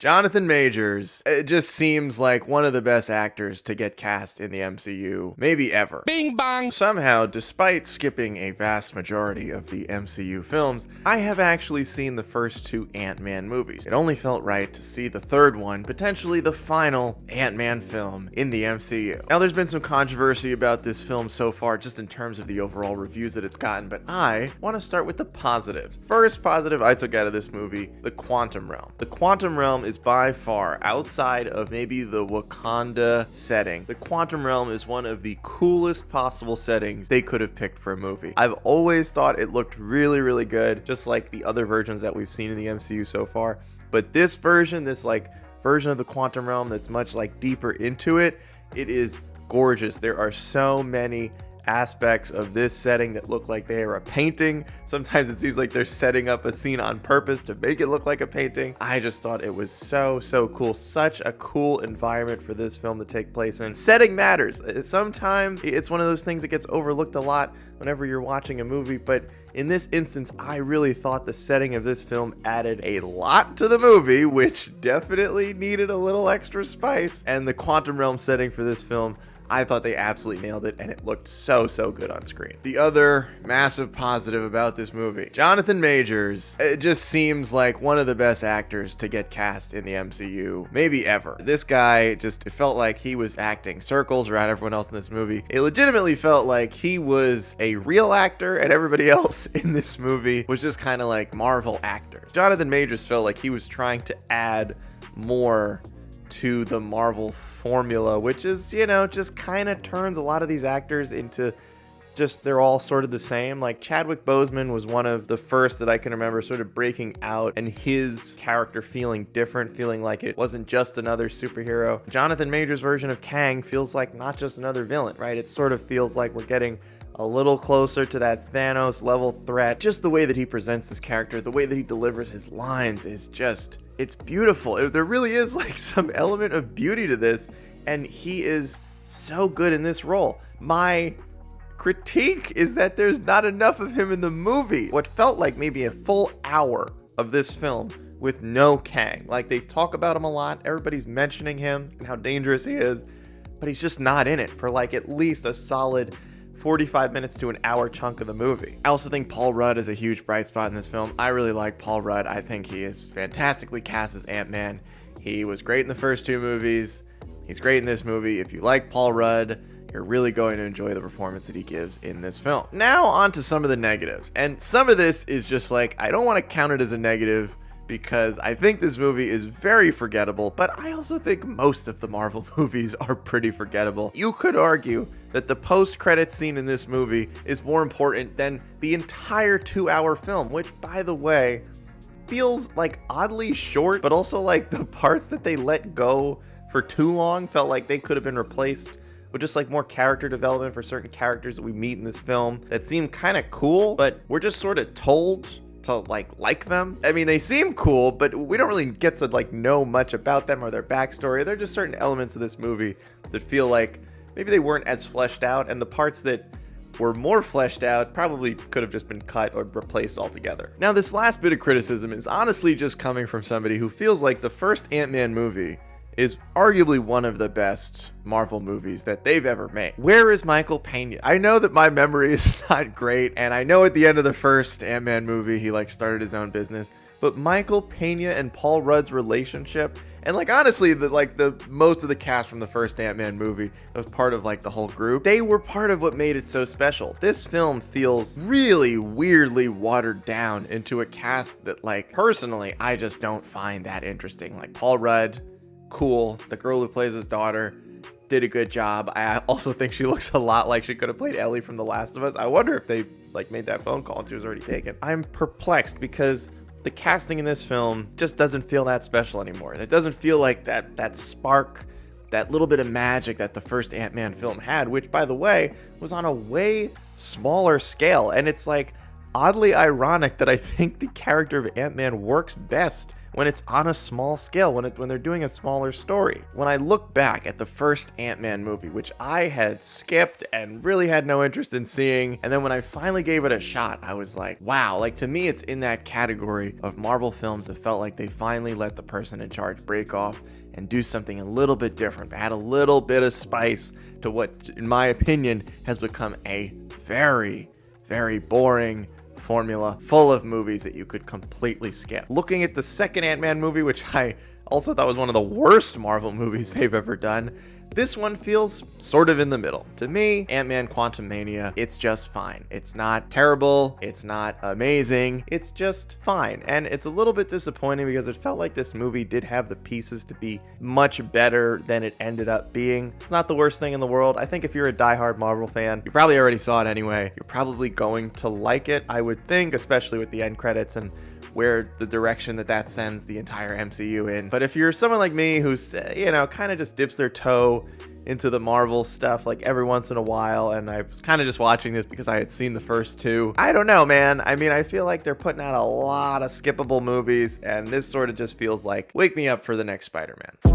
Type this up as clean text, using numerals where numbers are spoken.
Jonathan Majors, it just seems like one of the best actors to get cast in the MCU, maybe ever. Bing bong! Somehow, despite skipping a vast majority of the MCU films, I have actually seen the first two Ant-Man movies. It only felt right to see the third one, potentially the final Ant-Man film in the MCU. Now, there's been some controversy about this film so far, just in terms of the overall reviews that it's gotten, but I want to start with the positives. First positive I took out of this movie, the quantum realm. The quantum realm is by far, outside of maybe the Wakanda setting, the quantum realm is one of the coolest possible settings they could have picked for a movie. I've always thought it looked really, really good, just like the other versions that we've seen in the MCU so far. But this version, version of the quantum realm that's much deeper into it, it is gorgeous. There are so many aspects of this setting that look like they are a painting. Sometimes it seems like they're setting up a scene on purpose to make it look like a painting. I just thought it was so cool. Such a cool environment for this film to take place in. Setting matters. Sometimes it's one of those things that gets overlooked a lot whenever you're watching a movie, but in this instance, I really thought the setting of this film added a lot to the movie, which definitely needed a little extra spice. And the quantum realm setting for this film, I thought they absolutely nailed it, and it looked so good on screen. The other massive positive about this movie, Jonathan Majors, it just seems like one of the best actors to get cast in the MCU, maybe ever. This guy it felt like he was acting circles around everyone else in this movie. It legitimately felt like he was a real actor, and everybody else in this movie was just kind of like Marvel actors. Jonathan Majors felt like he was trying to add more to the Marvel formula, which is, just kind of turns a lot of these actors into they're all sort of the same. Like Chadwick Boseman was one of the first that I can remember sort of breaking out and his character feeling different, feeling like it wasn't just another superhero. Jonathan Majors' version of Kang feels like not just another villain, right? It sort of feels like we're getting a little closer to that Thanos level threat. Just the way that he presents this character, the way that he delivers his lines is it's beautiful. There really is some element of beauty to this, and he is so good in this role. My critique is that there's not enough of him in the movie. What felt like maybe a full hour of this film with no Kang. They talk about him a lot, everybody's mentioning him and how dangerous he is, but he's just not in it for at least a solid 45 minutes to an hour chunk of the movie. I also think Paul Rudd is a huge bright spot in this film. I really like Paul Rudd. I think he is fantastically cast as Ant-Man. He was great in the first two movies. He's great in this movie. If you like Paul Rudd, you're really going to enjoy the performance that he gives in this film. Now on to some of the negatives. And some of this is just I don't want to count it as a negative because I think this movie is very forgettable, but I also think most of the Marvel movies are pretty forgettable. You could argue that the post-credits scene in this movie is more important than the entire 2-hour film, which, by the way, feels oddly short, but also the parts that they let go for too long felt like they could have been replaced with just more character development for certain characters that we meet in this film that seem kind of cool, but we're just sort of told to like them. I mean, they seem cool, but we don't really get to know much about them or their backstory. There are just certain elements of this movie that feel like maybe they weren't as fleshed out, and the parts that were more fleshed out probably could have just been cut or replaced altogether. Now, this last bit of criticism is honestly just coming from somebody who feels like the first Ant-Man movie is arguably one of the best Marvel movies that they've ever made. Where is Michael Pena? I know that my memory is not great, and I know at the end of the first Ant-Man movie, he started his own business, but Michael Pena and Paul Rudd's relationship, and honestly, the most of the cast from the first Ant-Man movie that was part of the whole group, they were part of what made it so special. This film feels really weirdly watered down into a cast that personally, I just don't find that interesting. Paul Rudd, cool. The girl who plays his daughter did a good job. I also think she looks a lot like she could have played Ellie from The Last of Us. I wonder if they made that phone call and she was already taken. I'm perplexed because the casting in this film just doesn't feel that special anymore. It doesn't feel like that spark, that little bit of magic that the first Ant-Man film had, which, by the way, was on a way smaller scale. And it's oddly ironic that I think the character of Ant-Man works best when it's on a small scale, when they're doing a smaller story. When I look back at the first Ant-Man movie, which I had skipped and really had no interest in seeing, and then when I finally gave it a shot, I was like, wow, like to me it's in that category of Marvel films that felt like they finally let the person in charge break off and do something a little bit different, add a little bit of spice to what, in my opinion, has become a very, very boring formula full of movies that you could completely skip. Looking at the second Ant-Man movie, which I also thought was one of the worst Marvel movies they've ever done, this one feels sort of in the middle. To me, Ant-Man Quantumania, it's just fine. It's not terrible, it's not amazing, it's just fine. And it's a little bit disappointing because it felt like this movie did have the pieces to be much better than it ended up being. It's not the worst thing in the world. I think if you're a diehard Marvel fan, you probably already saw it anyway. You're probably going to like it, I would think, especially with the end credits and where the direction that sends the entire MCU in. But if you're someone like me who's, kind of just dips their toe into the Marvel stuff like every once in a while, and I was kind of just watching this because I had seen the first two, I don't know, man. I mean, I feel like they're putting out a lot of skippable movies, and this sort of just feels like, wake me up for the next Spider-Man.